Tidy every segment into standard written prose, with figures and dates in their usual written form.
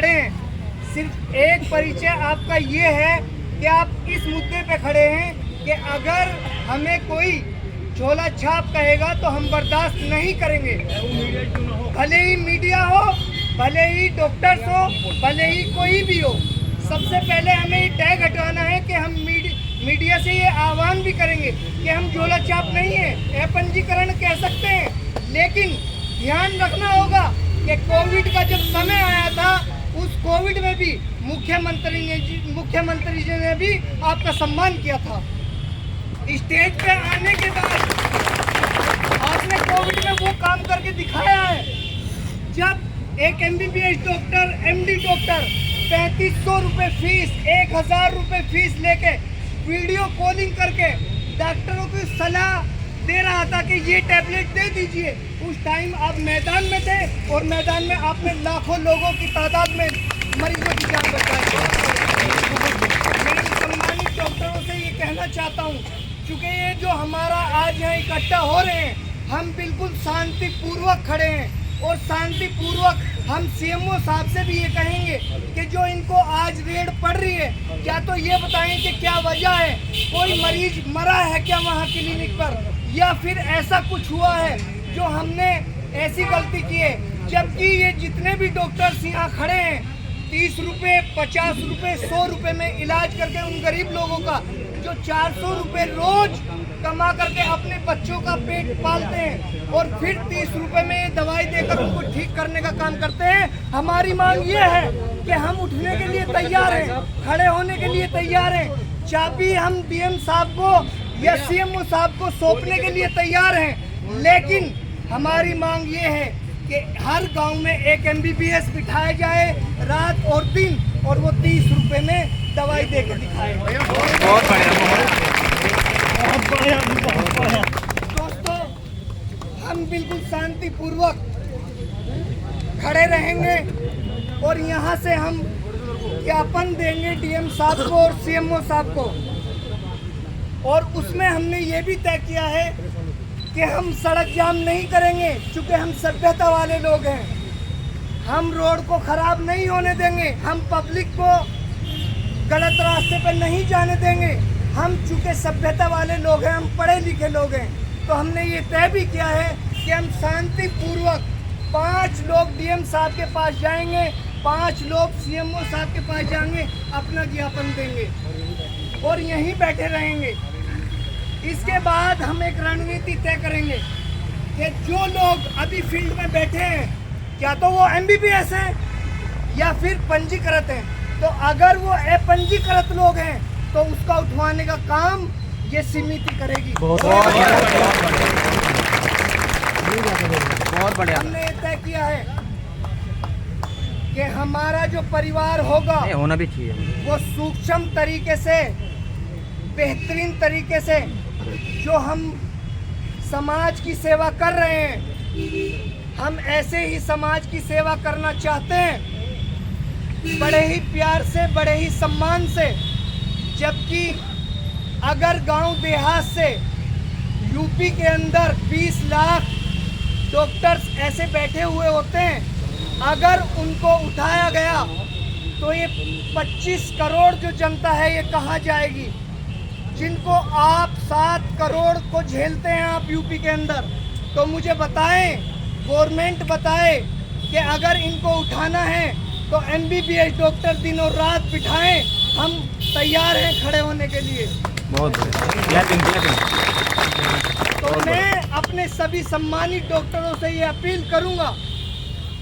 खड़े हैं। सिर्फ एक परिचय आपका ये है कि आप इस मुद्दे पे खड़े हैं कि अगर हमें कोई झोला छाप कहेगा तो हम बर्दाश्त नहीं करेंगे। भले ही मीडिया हो, भले ही डॉक्टर्स हो, भले ही कोई भी हो, सबसे पहले हमें ये टैग हटाना है कि हम मीडिया से ये आह्वान भी करेंगे कि हम झोला छाप नहीं है, अपंजीकरण कह सकते हैं। लेकिन ध्यान रखना होगा कि कोविड का जब समय आया था, उस कोविड में भी मुख्यमंत्री जी ने भी आपका सम्मान किया था। स्टेज पे आने के बाद आपने कोविड में वो काम करके दिखाया है। जब एक MBBS डॉक्टर, MD डॉक्टर 3500 रुपये फीस, 1000 रुपये फीस लेके वीडियो कॉलिंग करके डॉक्टरों की सलाह दे रहा था कि ये टैबलेट दे दीजिए, उस टाइम आप मैदान में थे और मैदान में आपने लाखों लोगों की तादाद में मरीजों की जान बचाई। मैं सम्मानित डॉक्टरों से ये कहना चाहता हूँ, चूँकि ये जो हमारा आज यहाँ इकट्ठा हो रहे हैं, हम बिल्कुल शांतिपूर्वक खड़े हैं और शांतिपूर्वक हम CMO साहब से भी ये कहेंगे कि जो इनको आज रेड पड़ रही है, या तो ये बताएं कि क्या वजह है, कोई मरीज मरा है क्या वहाँ क्लिनिक पर, या फिर ऐसा कुछ हुआ है जो हमने ऐसी गलती की है। जबकि ये जितने भी डॉक्टर्स यहाँ खड़े हैं 30 रुपये, 50 रुपये, 100 रुपये में इलाज करके उन गरीब लोगों का जो 400 रुपये रोज कमा करके अपने बच्चों का पेट पालते हैं और फिर 30 रुपये में ये दवाई देकर उनको ठीक करने का काम करते हैं। हमारी मांग ये है कि हम उठने के लिए तैयार हैं, खड़े होने के लिए तैयार हैं। चाबी हम DM साहब को या CMO साहब को सौंपने के लिए तैयार हैं, लेकिन हमारी मांग ये है कि हर गांव में एक MBBS बिठाया जाए रात और दिन, और वो 30 रुपये में दवाई दे के दिखाए। बहुत बढ़िया। दोस्तों, हम बिल्कुल शांतिपूर्वक खड़े रहेंगे और यहाँ से हम ज्ञापन देंगे DM साहब को और CMO साहब को। और उसमें हमने ये भी तय किया है कि हम सड़क जाम नहीं करेंगे, क्योंकि हम सभ्यता वाले लोग हैं। हम रोड को खराब नहीं होने देंगे, हम पब्लिक को गलत रास्ते पर नहीं जाने देंगे। हम चूँकि सभ्यता वाले लोग हैं, हम पढ़े लिखे लोग हैं, तो हमने ये तय भी किया है कि हम शांतिपूर्वक 5 लोग DM साहब के पास जाएंगे, 5 लोग CMO साहब के पास जाएंगे, अपना ज्ञापन देंगे और यहीं बैठे रहेंगे। इसके बाद हम एक रणनीति तय करेंगे कि जो लोग अभी फील्ड में बैठे हैं, क्या तो वो MBBS हैं या फिर पंजीकृत हैं, तो अगर वो अपंजीकृत लोग हैं तो उसका उठवाने का काम ये समिति करेगी। बहुत बढ़िया। हमने ये तय किया है कि हमारा जो परिवार होगा होना भी चाहिए, वो सूक्ष्म तरीके से, बेहतरीन तरीके से, जो हम समाज की सेवा कर रहे हैं, हम ऐसे ही समाज की सेवा करना चाहते हैं, बड़े ही प्यार से, बड़े ही सम्मान से। जबकि अगर गांव देहात से यूपी के अंदर 20 लाख डॉक्टर्स ऐसे बैठे हुए होते हैं, अगर उनको उठाया गया तो ये 25 करोड़ जो जनता है ये कहाँ जाएगी, जिनको आप 7 करोड़ को झेलते हैं आप यूपी के अंदर। तो मुझे बताएं, गवर्नमेंट बताए कि अगर इनको उठाना है तो MBBS डॉक्टर दिन और रात बिठाएं, हम तैयार हैं खड़े होने के लिए। बहुत तो मैं अपने सभी सम्मानित डॉक्टरों से ये अपील करूंगा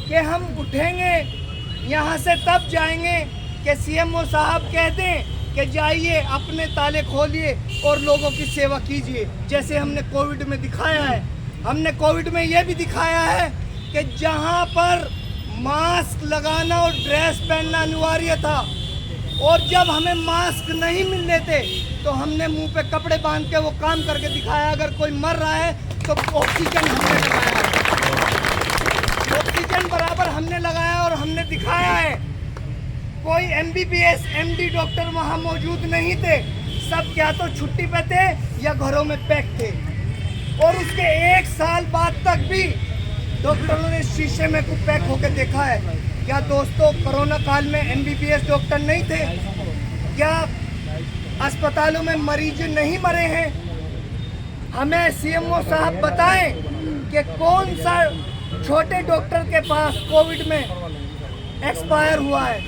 कि हम उठेंगे, यहाँ से तब जाएंगे कि CMO साहब कह दें कि जाइए अपने ताले खोलिए और लोगों की सेवा कीजिए, जैसे हमने कोविड में दिखाया है। हमने कोविड में ये भी दिखाया है कि जहाँ पर मास्क लगाना और ड्रेस पहनना अनिवार्य था, और जब हमें मास्क नहीं मिल रहे थे तो हमने मुंह पे कपड़े बांध के वो काम करके दिखाया। अगर कोई मर रहा है तो ऑक्सीजन हमने लगाया, ऑक्सीजन बराबर हमने लगाया और हमने दिखाया है। कोई MBBS MD डॉक्टर वहाँ मौजूद नहीं थे, सब क्या तो छुट्टी पे थे या घरों में पैक थे। और उसके 1 साल बाद तक भी डॉक्टरों ने शीशे में पैक होकर देखा है। क्या दोस्तों कोरोना काल में MBBS डॉक्टर नहीं थे? क्या अस्पतालों में मरीज नहीं मरे हैं? हमें CMO साहब बताएं कि कौन सा छोटे डॉक्टर के पास कोविड में एक्सपायर हुआ है?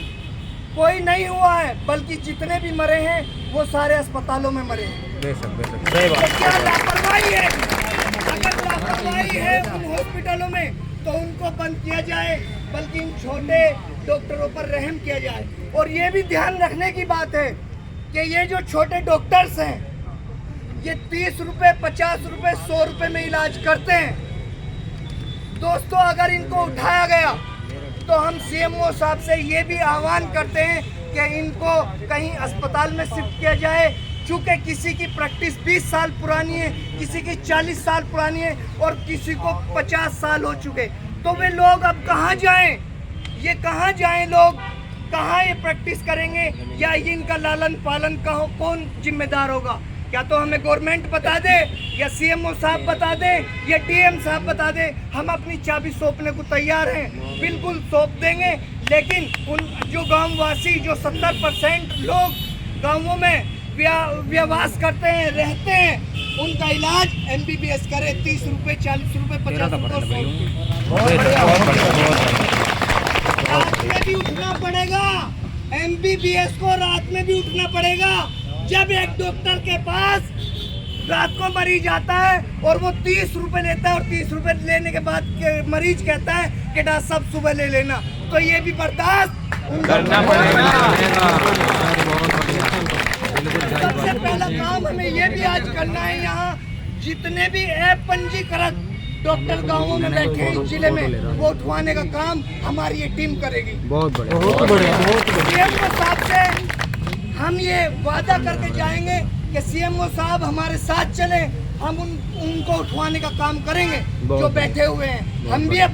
कोई नहीं हुआ है, बल्कि जितने भी मरे हैं वो सारे अस्पतालों में मरे हैं। बेशक सही तो बात। क्या लापरवाही है? अगर लापरवाही है उन हॉस्पिटलों में तो उनको बंद किया जाए, बल्कि इन छोटे डॉक्टरों पर रहम किया जाए। और ये भी ध्यान रखने की बात है कि ये जो छोटे डॉक्टर्स हैं ये 30 रुपये, 50 रुपये, 100 रुपये में इलाज करते हैं। दोस्तों, अगर इनको उठाया गया तो हम CMO साहब से ये भी आह्वान करते हैं कि इनको कहीं अस्पताल में शिफ्ट किया जाए। चूँकि किसी की प्रैक्टिस 20 साल पुरानी है, किसी की 40 साल पुरानी है और किसी को 50 साल हो चुके, तो वे लोग अब कहाँ जाएं? ये कहाँ जाएं लोग? कहाँ ये प्रैक्टिस करेंगे? या इनका लालन पालन कौन जिम्मेदार होगा? क्या तो हमें गवर्नमेंट बता दे, या CMO साहब बता दे, या DM साहब बता दे। हम अपनी चाबी सौंपने को तैयार हैं, बिल्कुल सौंप देंगे। लेकिन उन जो गांववासी, जो 70% लोग गांवों में व्यवास करते हैं, रहते हैं, उनका इलाज MBBS करे। 30 रुपये, 40 रुपये, 50 रुपये, 100 रुपये। रात में भी उठना पड़ेगा, MBBS को रात में भी उठना पड़ेगा। जब एक डॉक्टर के पास रात को मरीज आता है और वो 30 रुपये लेता है, और 30 रुपये लेने के बाद मरीज कहता है कि डॉक्टर साहब सुबह ले लेना, तो ये भी बर्दाश्त करना पड़ेगा। सबसे पहला काम हमें ये भी आज करना है, यहाँ जितने भी पंजीकृत डॉक्टर गांवों में बैठे हैं इस जिले में, वो उठवाने का काम हमारी ये टीम करेगी। बहुत बढ़िया। CMO साहब से हम ये वादा करके जाएंगे कि CMO साहब हमारे साथ चले, हम उनको उठवाने का काम करेंगे जो बैठे हुए हैं। हम भी अपनी